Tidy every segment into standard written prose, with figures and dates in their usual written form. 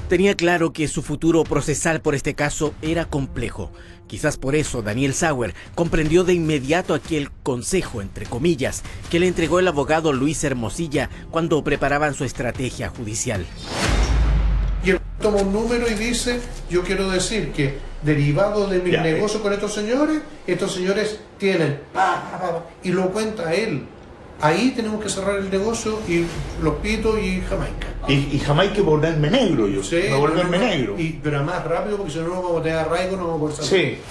Tenía claro que su futuro procesal por este caso era complejo. Quizás por eso Daniel Sauer comprendió de inmediato aquel consejo, entre comillas, que le entregó el abogado Luis Hermosilla cuando preparaban su estrategia judicial. Y él toma un número y dice, yo quiero decir que derivado de mi negocio con estos señores tienen, y lo cuenta él. Ahí tenemos que cerrar el negocio y los pitos y Jamaica. Y Jamaica volverme negro, yo sí, volverme negro. Pero más rápido porque si no nos vamos a tener arraigo, no vamos a poder salir. Sí.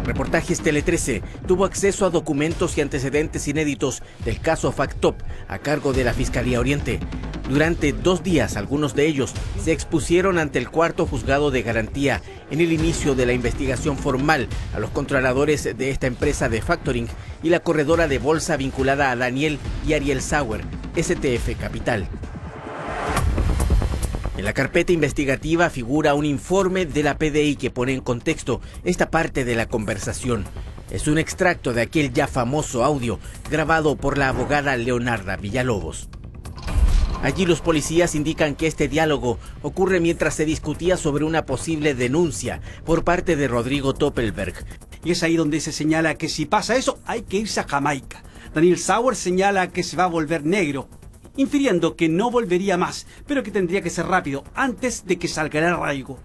Reportajes Tele 13 tuvo acceso a documentos y antecedentes inéditos del caso FACTOP a cargo de la Fiscalía Oriente. Durante 2 días, algunos de ellos se expusieron ante el cuarto juzgado de garantía en el inicio de la investigación formal a los controladores de esta empresa de factoring y la corredora de bolsa vinculada a Daniel y Ariel Sauer, STF Capital. En la carpeta investigativa figura un informe de la PDI que pone en contexto esta parte de la conversación. Es un extracto de aquel ya famoso audio grabado por la abogada Leonarda Villalobos. Allí los policías indican que este diálogo ocurre mientras se discutía sobre una posible denuncia por parte de Rodrigo Toppelberg. Y es ahí donde se señala que si pasa eso hay que irse a Jamaica. Daniel Sauer señala que se va a volver negro, infiriendo que no volvería más, pero que tendría que ser rápido, antes de que salga el arraigo.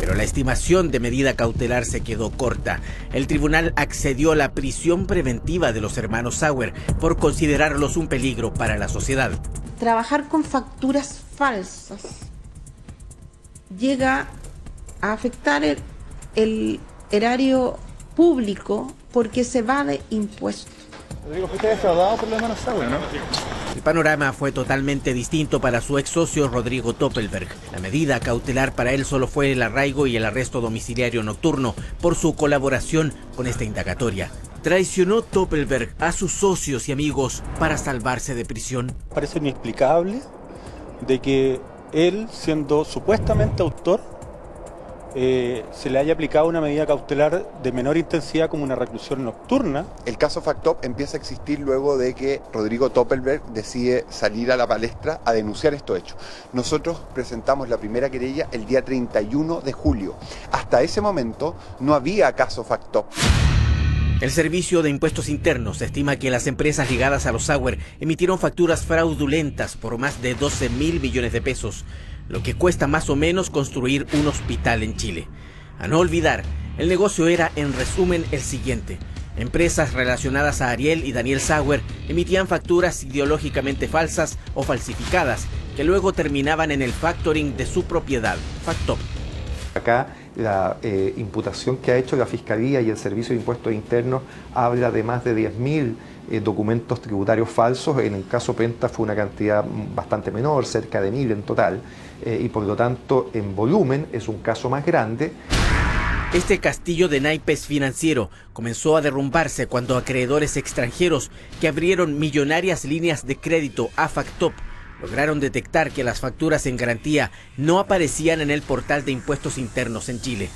Pero la estimación de medida cautelar se quedó corta. El tribunal accedió a la prisión preventiva de los hermanos Sauer por considerarlos un peligro para la sociedad. Trabajar con facturas falsas llega a afectar el erario público porque se evade impuestos. Rodrigo, fuiste defraudado por los hermanos Sauer, ¿no? El panorama fue totalmente distinto para su ex socio Rodrigo Toppelberg. La medida cautelar para él solo fue el arraigo y el arresto domiciliario nocturno por su colaboración con esta indagatoria. ¿Traicionó Toppelberg a sus socios y amigos para salvarse de prisión? Parece inexplicable de que él, siendo supuestamente autor, se le haya aplicado una medida cautelar de menor intensidad como una reclusión nocturna. El caso FACTOP empieza a existir luego de que Rodrigo Toppelberg decide salir a la palestra a denunciar estos hechos. Nosotros presentamos la primera querella el día 31 de julio. Hasta ese momento no había caso FACTOP. El Servicio de Impuestos Internos estima que las empresas ligadas a los Sauer emitieron facturas fraudulentas por más de 12.000 millones de pesos, lo que cuesta más o menos construir un hospital en Chile. A no olvidar, el negocio era, en resumen, el siguiente. Empresas relacionadas a Ariel y Daniel Sauer emitían facturas ideológicamente falsas o falsificadas, que luego terminaban en el factoring de su propiedad, FACTOP. Acá la imputación que ha hecho la Fiscalía y el Servicio de Impuestos Internos habla de más de 10.000 documentos tributarios falsos. En el caso Penta fue una cantidad bastante menor, cerca de 1.000 en total, y por lo tanto en volumen es un caso más grande. Este castillo de naipes financiero comenzó a derrumbarse cuando acreedores extranjeros que abrieron millonarias líneas de crédito a FACTOP lograron detectar que las facturas en garantía no aparecían en el portal de impuestos internos en Chile.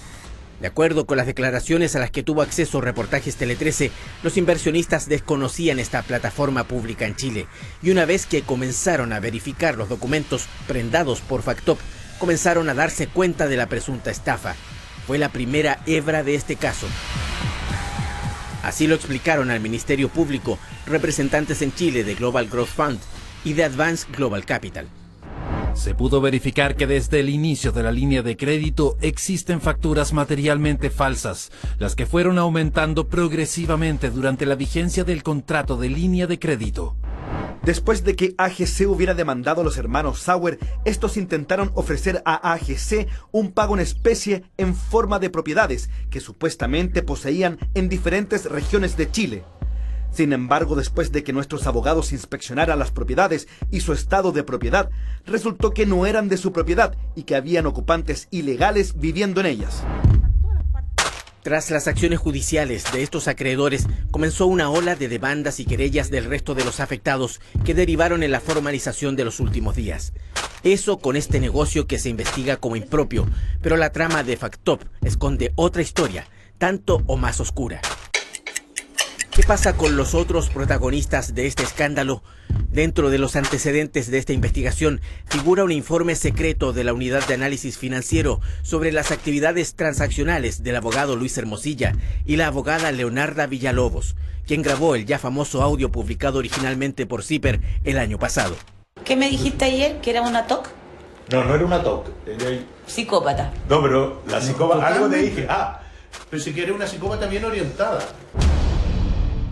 De acuerdo con las declaraciones a las que tuvo acceso Reportajes Tele 13, los inversionistas desconocían esta plataforma pública en Chile y una vez que comenzaron a verificar los documentos prendados por FACTOP, comenzaron a darse cuenta de la presunta estafa. Fue la primera hebra de este caso. Así lo explicaron al Ministerio Público representantes en Chile de Global Growth Fund y de Advance Global Capital. Se pudo verificar que desde el inicio de la línea de crédito existen facturas materialmente falsas, las que fueron aumentando progresivamente durante la vigencia del contrato de línea de crédito. Después de que AGC hubiera demandado a los hermanos Sauer, estos intentaron ofrecer a AGC un pago en especie en forma de propiedades que supuestamente poseían en diferentes regiones de Chile. Sin embargo, después de que nuestros abogados inspeccionaran las propiedades y su estado de propiedad, resultó que no eran de su propiedad y que habían ocupantes ilegales viviendo en ellas. Tras las acciones judiciales de estos acreedores, comenzó una ola de demandas y querellas del resto de los afectados que derivaron en la formalización de los últimos días. Eso con este negocio que se investiga como impropio, pero la trama de FACTOP esconde otra historia, tanto o más oscura. ¿Qué pasa con los otros protagonistas de este escándalo? Dentro de los antecedentes de esta investigación figura un informe secreto de la Unidad de Análisis Financiero sobre las actividades transaccionales del abogado Luis Hermosilla y la abogada Leonarda Villalobos, quien grabó el ya famoso audio publicado originalmente por CIPER el año pasado. ¿Qué me dijiste ayer? ¿Que era una TOC? No, no era una TOC. Psicópata. No, pero la psicópata, algo te dije. Pero si quiere una psicópata bien orientada.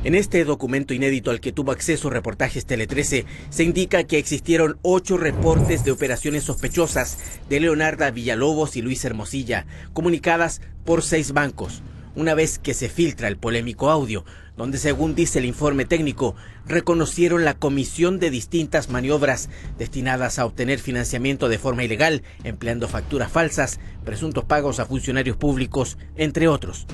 En este documento inédito al que tuvo acceso Reportajes Tele 13, se indica que existieron 8 reportes de operaciones sospechosas de Leonarda Villalobos y Luis Hermosilla, comunicadas por 6 bancos, una vez que se filtra el polémico audio, donde según dice el informe técnico, reconocieron la comisión de distintas maniobras destinadas a obtener financiamiento de forma ilegal, empleando facturas falsas, presuntos pagos a funcionarios públicos, entre otros.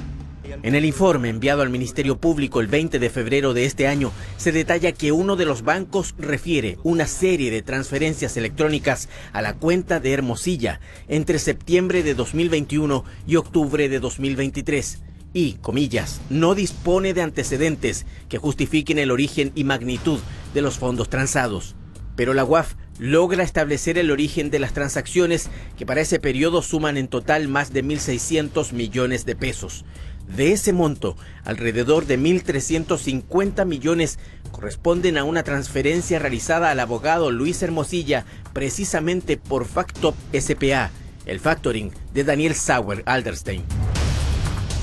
En el informe enviado al Ministerio Público el 20 de febrero de este año, se detalla que uno de los bancos refiere una serie de transferencias electrónicas a la cuenta de Hermosilla entre septiembre de 2021 y octubre de 2023 y, comillas, no dispone de antecedentes que justifiquen el origen y magnitud de los fondos transados. Pero la UAF logra establecer el origen de las transacciones, que para ese periodo suman en total más de 1.600 millones de pesos. De ese monto, alrededor de 1.350 millones corresponden a una transferencia realizada al abogado Luis Hermosilla, precisamente por Factop S.p.A., el factoring de Daniel Sauer Alderstein.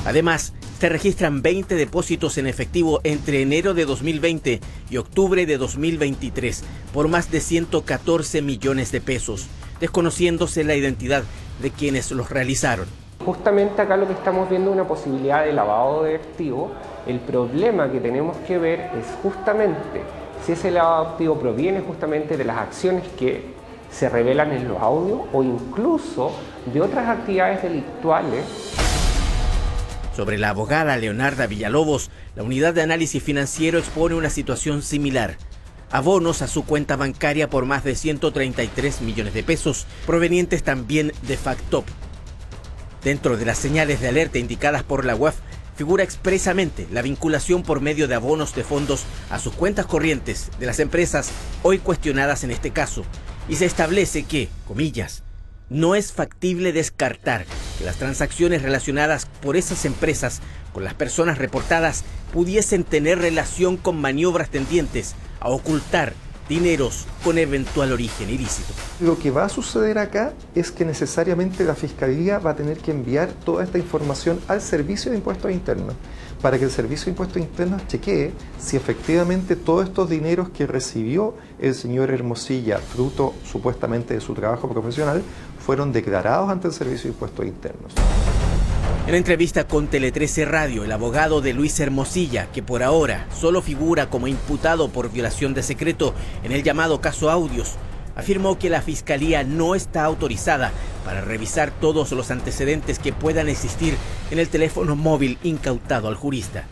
Además, se registran 20 depósitos en efectivo entre enero de 2020 y octubre de 2023 por más de 114 millones de pesos, desconociéndose la identidad de quienes los realizaron. Justamente acá lo que estamos viendo es una posibilidad de lavado de activos. El problema que tenemos que ver es justamente si ese lavado de activos proviene justamente de las acciones que se revelan en los audios o incluso de otras actividades delictuales. Sobre la abogada Leonarda Villalobos, la Unidad de Análisis Financiero expone una situación similar. Abonos a su cuenta bancaria por más de 133 millones de pesos, provenientes también de Factop. Dentro de las señales de alerta indicadas por la UAF, figura expresamente la vinculación por medio de abonos de fondos a sus cuentas corrientes de las empresas hoy cuestionadas en este caso, y se establece que, comillas, no es factible descartar que las transacciones relacionadas por esas empresas con las personas reportadas pudiesen tener relación con maniobras tendientes a ocultar dineros con eventual origen ilícito. Lo que va a suceder acá es que necesariamente la Fiscalía va a tener que enviar toda esta información al Servicio de Impuestos Internos para que el Servicio de Impuestos Internos chequee si efectivamente todos estos dineros que recibió el señor Hermosilla, fruto supuestamente de su trabajo profesional, fueron declarados ante el Servicio de Impuestos Internos. En entrevista con Tele 13 Radio, el abogado de Luis Hermosilla, que por ahora solo figura como imputado por violación de secreto en el llamado caso Audios, afirmó que la Fiscalía no está autorizada para revisar todos los antecedentes que puedan existir en el teléfono móvil incautado al jurista.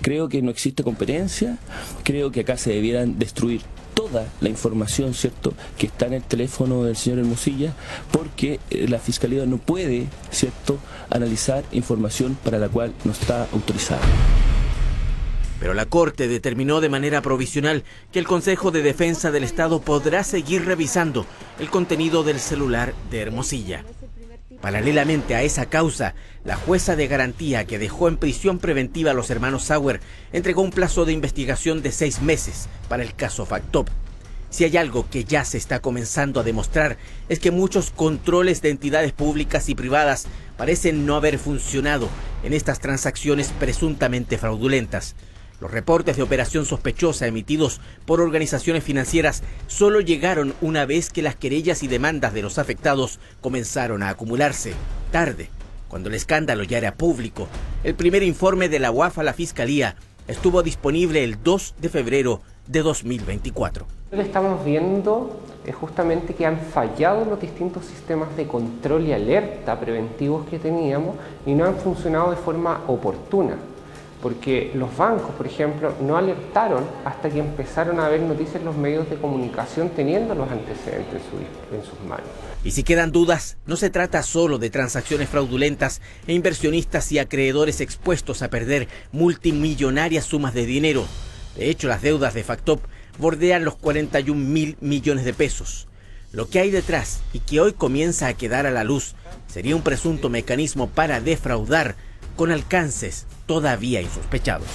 Creo que no existe competencia, creo que acá se debieran destruir toda la información, ¿cierto?, que está en el teléfono del señor Hermosilla, porque la Fiscalía no puede, ¿cierto?, analizar información para la cual no está autorizada. Pero la Corte determinó de manera provisional que el Consejo de Defensa del Estado podrá seguir revisando el contenido del celular de Hermosilla. Paralelamente a esa causa, la jueza de garantía que dejó en prisión preventiva a los hermanos Sauer entregó un plazo de investigación de 6 meses para el caso Factop. Si hay algo que ya se está comenzando a demostrar es que muchos controles de entidades públicas y privadas parecen no haber funcionado en estas transacciones presuntamente fraudulentas. Los reportes de operación sospechosa emitidos por organizaciones financieras solo llegaron una vez que las querellas y demandas de los afectados comenzaron a acumularse. Tarde, cuando el escándalo ya era público, el primer informe de la UAF a la Fiscalía estuvo disponible el 2 de febrero de 2024. Lo que estamos viendo es justamente que han fallado los distintos sistemas de control y alerta preventivos que teníamos y no han funcionado de forma oportuna. porque los bancos, por ejemplo, no alertaron hasta que empezaron a ver noticias en los medios de comunicación teniendo los antecedentes en sus manos. Y si quedan dudas, no se trata solo de transacciones fraudulentas e inversionistas y acreedores expuestos a perder multimillonarias sumas de dinero. De hecho, las deudas de Factop bordean los 41.000 millones de pesos. Lo que hay detrás y que hoy comienza a quedar a la luz sería un presunto mecanismo para defraudar con alcances todavía insospechados.